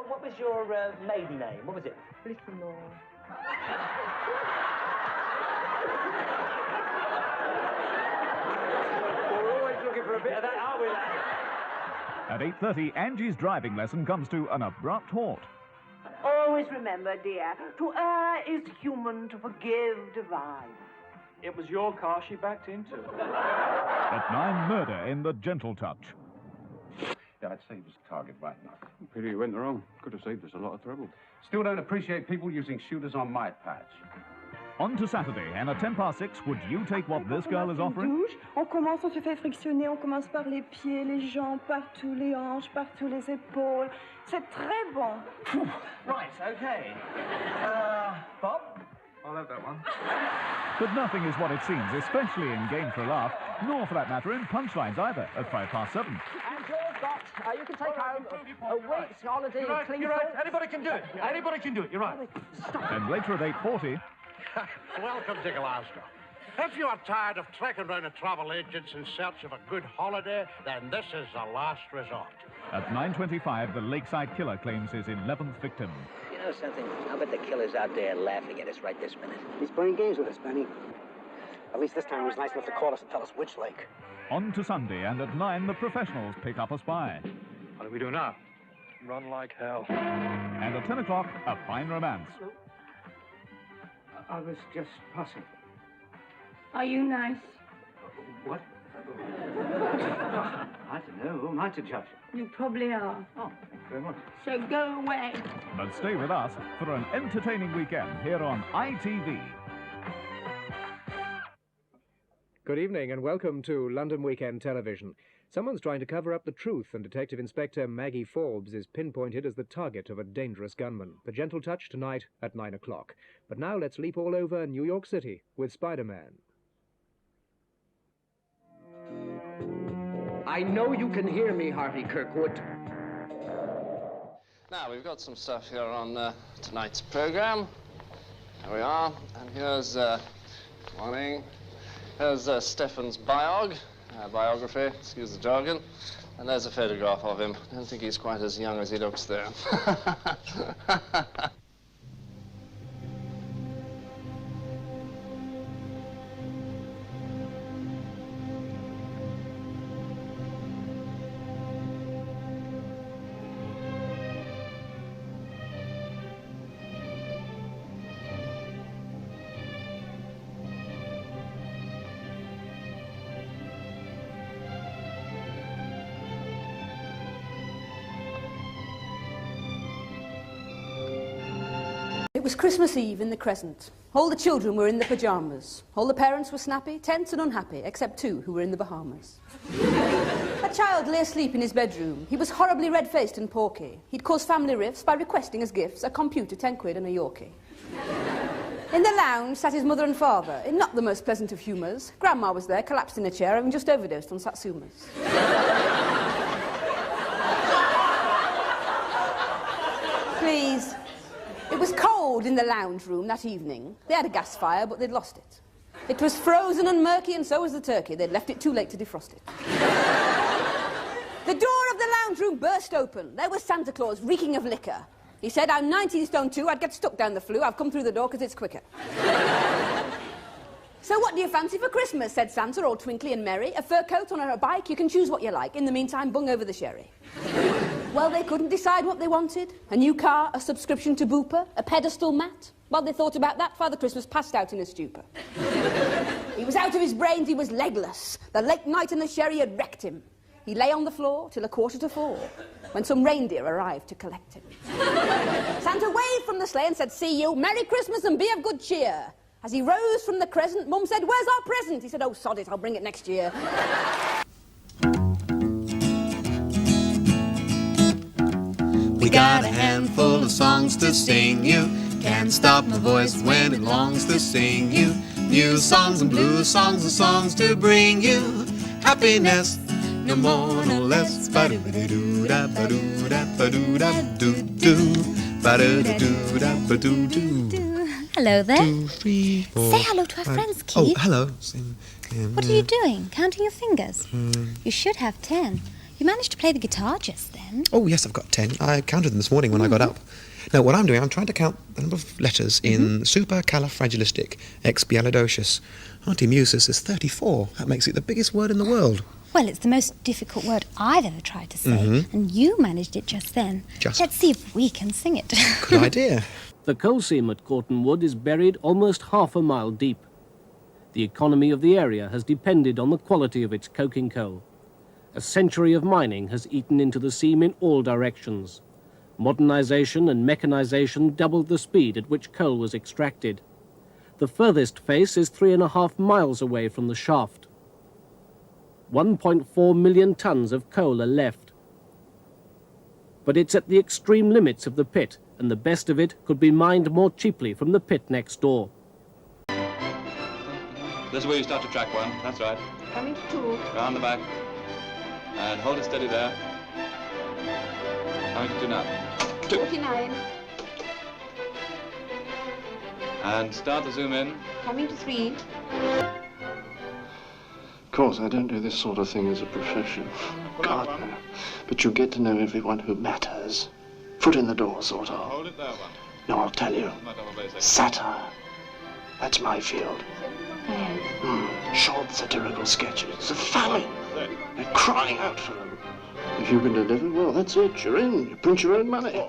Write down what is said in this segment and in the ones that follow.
what was your maiden name? What was it? Little Well, we're always looking for a bit of that, aren't we? At 8:30, Angie's driving lesson comes to an abrupt halt. Always remember, dear, to err is human, to forgive divine. It was your car she backed into. At 9, murder in The Gentle Touch. Yeah, I'd say he was a target right enough. Pity he went wrong. Could have saved us a lot of trouble. Still don't appreciate people using shooters on my patch. On to Saturday, and at 6:10, would you take what this girl is offering? douche, on commence, on se fait frictionner, on commence par les pieds, les jambes, partout, les hanches, partout, les épaules. C'est très bon. Right, OK. Bob? I'll have that one. But nothing is what it seems, especially in Game for a Laugh, nor for that matter in Punchlines either, at 7:05. And you've got, you can take home a week's holiday. You're right, you're right. Anybody can do it. Anybody can do it, you're right. And later at 8:40... Welcome to Glasgow. If you are tired of trekking around the travel agents in search of a good holiday, then this is the last resort. At 9:25, the Lakeside Killer claims his 11th victim. You know something? I'll bet the killer's out there laughing at us right this minute. He's playing games with us, Benny. At least this time he was nice enough to call us and tell us which lake. On to Sunday, and at 9, the professionals pick up a spy. What do we do now? Run like hell. And at 10 o'clock, a fine romance. I was just passing. Are you nice? What? I don't know. Who am I to judge? You probably are. Oh, thank you very much. So go away. But stay with us for an entertaining weekend here on ITV. Good evening and welcome to London Weekend Television. Someone's trying to cover up the truth, and Detective Inspector Maggie Forbes is pinpointed as the target of a dangerous gunman. The Gentle Touch tonight at 9 o'clock. But now let's leap all over New York City with Spider-Man. I know you can hear me, Harvey Kirkwood. Now, we've got some stuff here on tonight's program. Here we are, and here's, morning, here's Stefan's biography, excuse the jargon, and there's a photograph of him. I don't think he's quite as young as he looks there. It was Christmas Eve in the Crescent. All the children were in the pyjamas. All the parents were snappy, tense and unhappy, except 2 who were in the Bahamas. A child lay asleep in his bedroom. He was horribly red-faced and porky. He'd caused family rifts by requesting as gifts a computer, 10 quid and a Yorkie. In the lounge sat his mother and father, in not the most pleasant of humours. Grandma was there, collapsed in a chair, having just overdosed on Satsumas. Please. It was cold in the lounge room that evening. They had a gas fire, but they'd lost it. It was frozen and murky, and so was the turkey. They'd left it too late to defrost it. The door of the lounge room burst open. There was Santa Claus, reeking of liquor. He said, I'm 19 stone 2, I'd get stuck down the flue. I've come through the door because it's quicker. So what do you fancy for Christmas, said Santa, all twinkly and merry. A fur coat on a bike, you can choose what you like. In the meantime, bung over the sherry. Well, they couldn't decide what they wanted. A new car, a subscription to Bupa, a pedestal mat. While they thought about that, Father Christmas passed out in a stupor. He was out of his brains, he was legless. The late night in the sherry had wrecked him. He lay on the floor till 4:45, when some reindeer arrived to collect him. Santa waved from the sleigh and said, see you, Merry Christmas and be of good cheer. As he rose from the crescent, Mum said, where's our present? He said, oh, sod it, I'll bring it next year. We got a handful of songs to sing you. Can't stop my voice when it longs to sing you. New songs and blues songs and songs to bring you happiness, no more, no less. Ba-do-ba-do-da, ba-do-da, ba-do-da, do-do. Ba-do-da-do-da, ba-do-do. Hello there. 2, 3, 4, Say hello to our 5. friends, Keith. Oh, hello. What are you doing? Counting your fingers? You should have 10. You managed to play the guitar just then. Oh, yes, I've got 10. I counted them this morning when I got up. Now, what I'm doing, I'm trying to count the number of letters in supercalifragilisticexpialidocious. Auntie Muse says there's 34. That makes it the biggest word in the world. Well, it's the most difficult word I've ever tried to say, and you managed it just then. Let's see if we can sing it. Good idea. The coal seam at Cortonwood is buried almost half a mile deep. The economy of the area has depended on the quality of its coking coal. A century of mining has eaten into the seam in all directions. Modernization and mechanization doubled the speed at which coal was extracted. The furthest face is 3.5 miles away from the shaft. 1.4 million tons of coal are left. But it's at the extreme limits of the pit, and the best of it could be mined more cheaply from the pit next door. This is where you start to track one. That's right. Coming to 2. Round the back. And hold it steady there. Coming to 2 now. 2. 49. And start to zoom in. Coming to 3. Of course, I don't do this sort of thing as a profession. God, no. But you get to know everyone who matters. Foot in the door, sort of. Hold it there, one. No, I'll tell you. Satire. That's my field. Short satirical sketches. It's a famine. They're crying out for them. If you can deliver, well, that's it. You're in. You print your own money.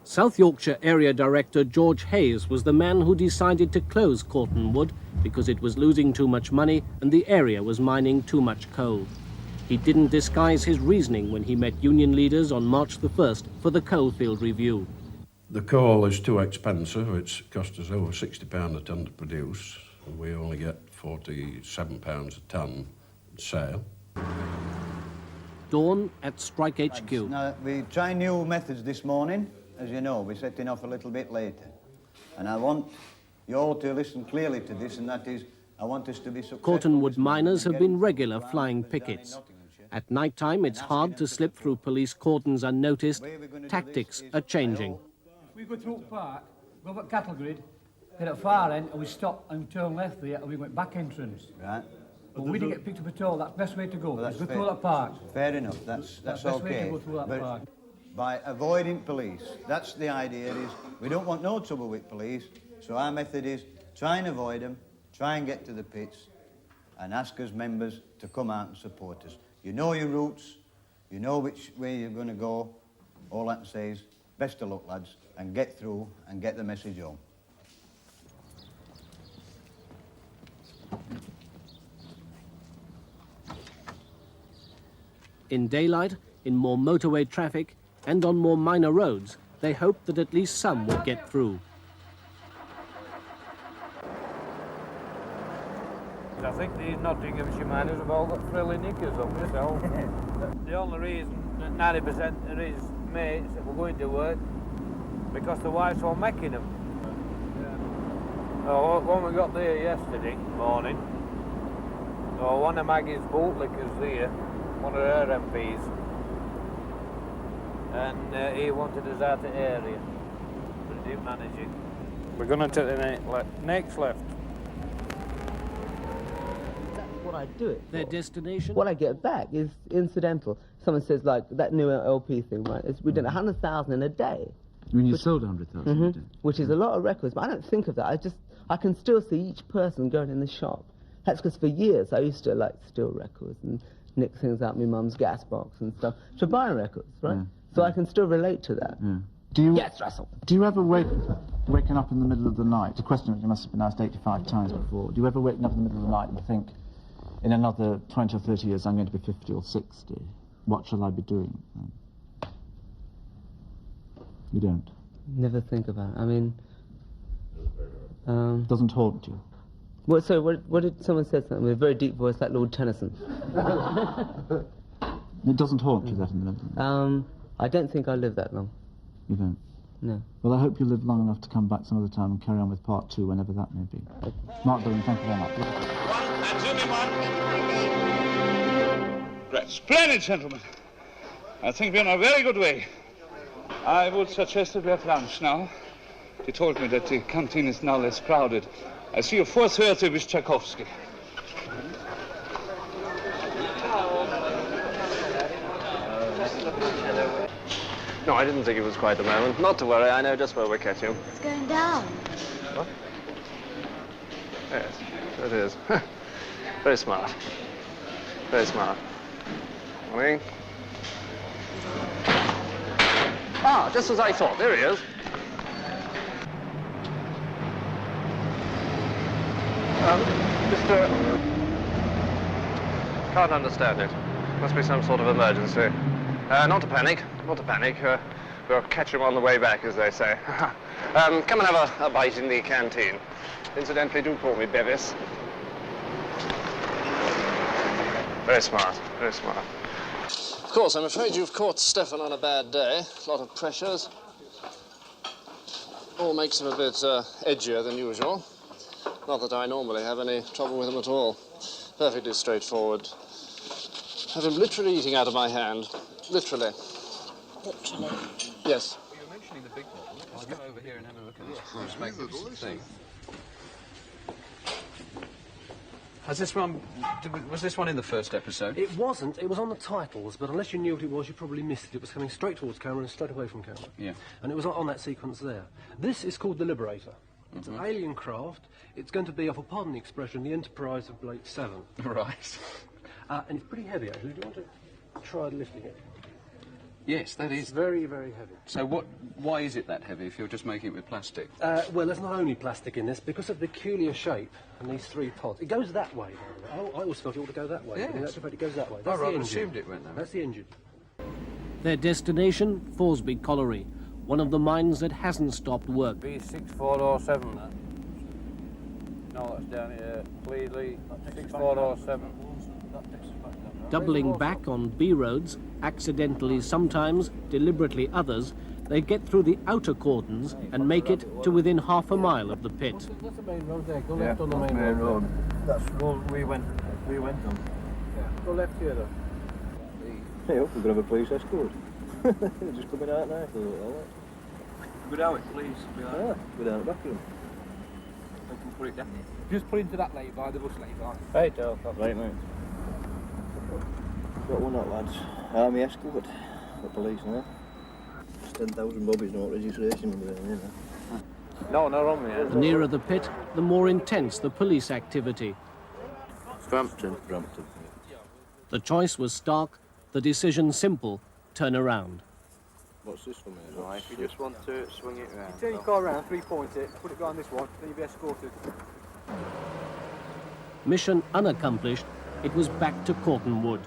South Yorkshire Area Director George Hayes was the man who decided to close Cortonwood because it was losing too much money and the area was mining too much coal. He didn't disguise his reasoning when he met union leaders on March the 1st for the coalfield review. The coal is too expensive. It's cost us over £60 a tonne to produce. We only get £47 a tonne sale. Dawn at Strike HQ. Now, we tried new methods this morning. As you know, we're setting off a little bit later. And I want you all to listen clearly to this, and that is, I want us to be successful. Cortonwood miners have been regular flying pickets. At night time, it's hard to slip through police cordons unnoticed. Tactics are changing. We go through the park, go up cattle grid, hit at far end, and we stop and turn left there, and we went back entrance. Right. But we didn't get picked up at all. That's the best way to go. Well, go through that park. Fair enough. That's the best way okay. to go through that park. By avoiding police, that's the idea. Is we don't want no trouble with police. So our method is try and avoid them, try and get to the pits, and ask us members to come out and support us. You know your routes, you know which way you're going to go. All I can say is best of luck, lads, and get through and get the message home. In daylight, in more motorway traffic, and on more minor roads, they hope that at least some will get through. I think these Nottinghamshire miners have all got frilly knickers on themselves. The only reason that 90% of his mates that were going to work, because the wives were making them. Oh, when we got there yesterday morning, one of Maggie's bootlickers there, one of her MPs, and he wanted us out of the area, but he didn't manage it. We're going to take the next left. That's what I do it for. Their destination? What I get back is incidental. Someone says, like, that new LP thing, right? We did 100,000 in a day. I mean, you sold 100,000 a day? Which is a lot of records, but I don't think of that. I can still see each person going in the shop. That's because for years I used to, like, steal records and nick things out of my mum's gas box and stuff to buy records, right? Yeah. So I can still relate to that. Yeah. Do you, yes, Russell. Do you ever waking up in the middle of the night? It's a question that you must have been asked 85 times before. Do you ever waken up in the middle of the night and think, in another 20 or 30 years I'm going to be 50 or 60? What shall I be doing then? You don't? Never think about it. I mean... Doesn't haunt you? What did someone say something with a very deep voice like Lord Tennyson? It doesn't haunt you, that in the middle? I don't think I'll live that long. You don't? No. Well, I hope you live long enough to come back some other time and carry on with part 2, whenever that may be. Mark Dillon, thank you very much. Right. Splendid, gentlemen. I think we're on a very good way. I would suggest that we have lunch now. They told me that the canteen is now less crowded. I see you 4:30 with Tchaikovsky. No, I didn't think it was quite the moment. Not to worry, I know just where we'll catch you. It's going down. What? Yes, so it is. Very smart. Very smart. Morning. Ah, just as I thought. There he is. Mr. Can't understand it. Must be some sort of emergency. Not to panic. Not to panic. We'll catch him on the way back, as they say. Come and have a bite in the canteen. Incidentally, do call me Bevis. Very smart. Very smart. Of course, I'm afraid you've caught Stefan on a bad day. A lot of pressures. All makes him a bit edgier than usual. Not that I normally have any trouble with him at all. Perfectly straightforward. Have him literally eating out of my hand. Literally. Literally? Yes. Well, you're mentioning the big model. Let's come over here and have a look at this cruise magnificent thing. Has this one... Was this one in the first episode? It wasn't. It was on the titles, but unless you knew what it was, you probably missed it. It was coming straight towards camera and straight away from camera. Yeah. And it was on that sequence there. This is called the Liberator. It's an alien craft. It's going to be, pardon the expression, the Enterprise of Blake 7. Right. And it's pretty heavy, actually. Do you want to try lifting it? Yes, that is. It's very, very heavy. So why is it that heavy if you're just making it with plastic? Well, there's not only plastic in this, because of the peculiar shape and these 3 pods. It goes that way, by the way. I always felt it ought to go that way. Yes. But in actual fact, it goes that way. I That's the engine. assumed it went that way. That's the engine. Their destination, Thorsby Colliery, one of the mines that hasn't stopped work. B6407, that. No, that's down here. Clearly, 6407. Doubling back on B roads, accidentally sometimes, deliberately others, they get through the outer cordons and make it to within half a mile of the pit. That's the main road there. Go left on the main road. That's the road we went on. Yeah, go left here though. Hey, we're going to have a police escort. Just coming out now for a little Go down it, please. Yeah, go down the back of them. I can put it down. Just put into that lay-by, the bus lay-by. Right, that's right, mate. Got one up, lads. Army escort. The police now. It's 10,000 bobbies, not registration number there, you know. No, not on me. The nearer the pit, the more intense the police activity. Frampton. The choice was stark, the decision simple: turn around. What's this for me? Right, if you just want to swing it around. Turn your car around, 3-point it, put it behind this one, then you'll be escorted. Mission unaccomplished, it was back to Corton Wood.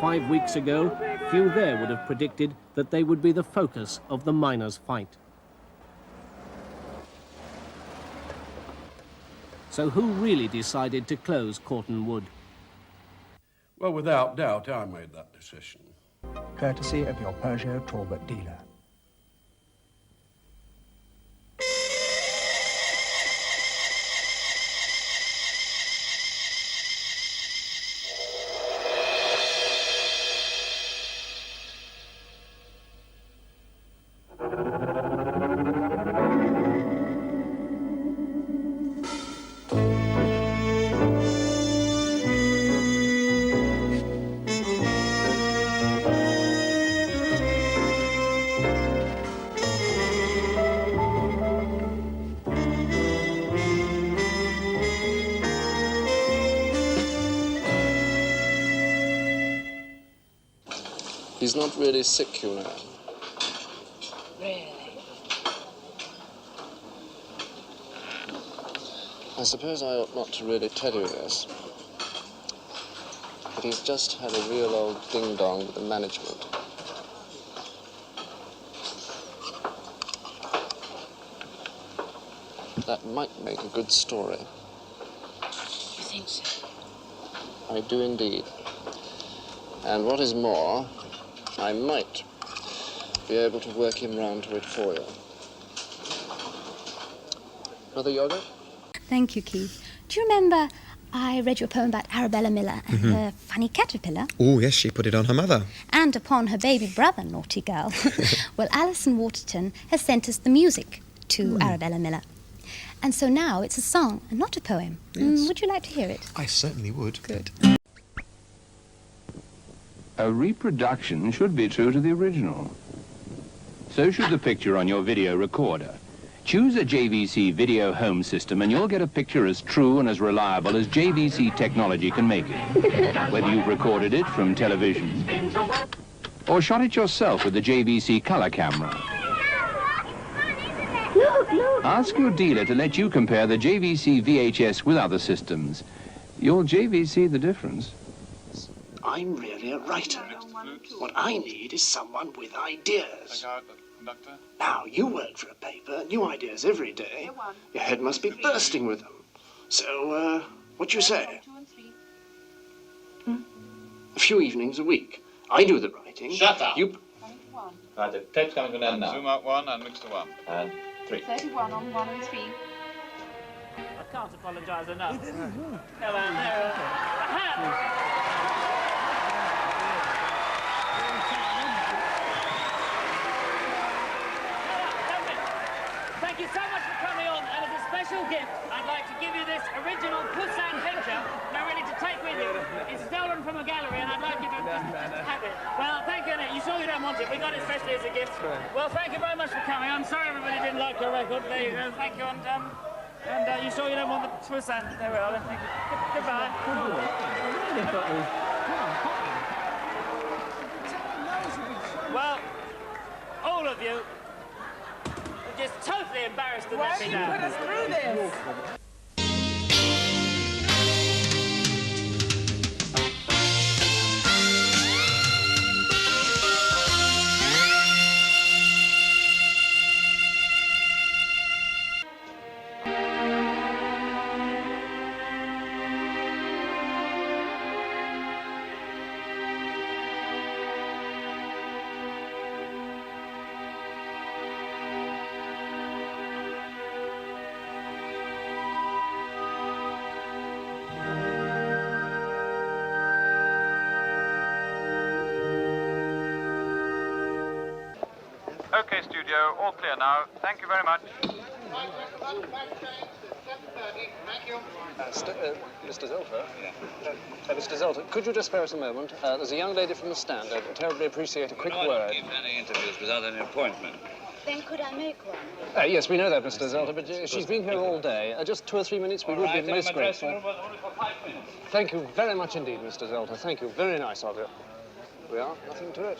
Five weeks ago, few there would have predicted that they would be the focus of the miners' fight. So who really decided to close Corton Wood? Well, without doubt, I made that decision. Courtesy of your Peugeot Talbot dealer. He's not really sick, you know. Really? I suppose I ought not to really tell you this, but he's just had a real old ding-dong with the management. That might make a good story. You think so? I do indeed. And what is more, I might be able to work him round to it for you. Another yogurt? Thank you, Keith. Do you remember I read your poem about Arabella Miller and her funny caterpillar? Oh, yes, she put it on her mother. And upon her baby brother, naughty girl. Well, Alison Waterton has sent us the music to Arabella Miller. And so now it's a song and not a poem. Yes. Would you like to hear it? I certainly would. Good. A reproduction should be true to the original. So should the picture on your video recorder. Choose a JVC video home system and you'll get a picture as true and as reliable as JVC technology can make it. Whether you've recorded it from television or shot it yourself with the JVC color camera. Ask your dealer to let you compare the JVC VHS with other systems. You'll JVC the difference. I'm really a writer. What I need is someone with ideas. Now, you work for a paper, new ideas every day. Your head must be bursting with them. So, what you say? A few evenings a week. I do the writing. Shut up! You... Right, the tape's coming to an end now. Zoom out 1 and mix to 1. And 3. 31 on 1 and 3. I can't apologise enough. Hello there. Thank you so much for coming on, and as a special gift, I'd like to give you this original Poussin picture, now ready to take with you. It's stolen from a gallery, and I'd like you to just have it. Well, thank you, Nick. You sure you don't want it? We got it especially as a gift. Well, thank you very much for coming. I'm sorry everybody didn't like your record. There you go. Thank you, and you sure you don't want the Poussin? There we are. Thank you. Goodbye. Well, all of you are just totally embarrassed to let me down. Why did you put us through this? Okay, studio, all clear now. Thank you very much. Mr. Zolter? Mr. Zolter, could you just spare us a moment? There's a young lady from the stand. I'd terribly appreciate a quick I word. don't give any interviews without any appointment. Then could I make one? Yes, we know that, Mr. Zolter, but she's been here all day. Just 2 or 3 minutes, we would be most grateful. Only for 5 minutes. Thank you very much indeed, Mr. Zolter. Thank you. Very nice of you. We are. Nothing to it.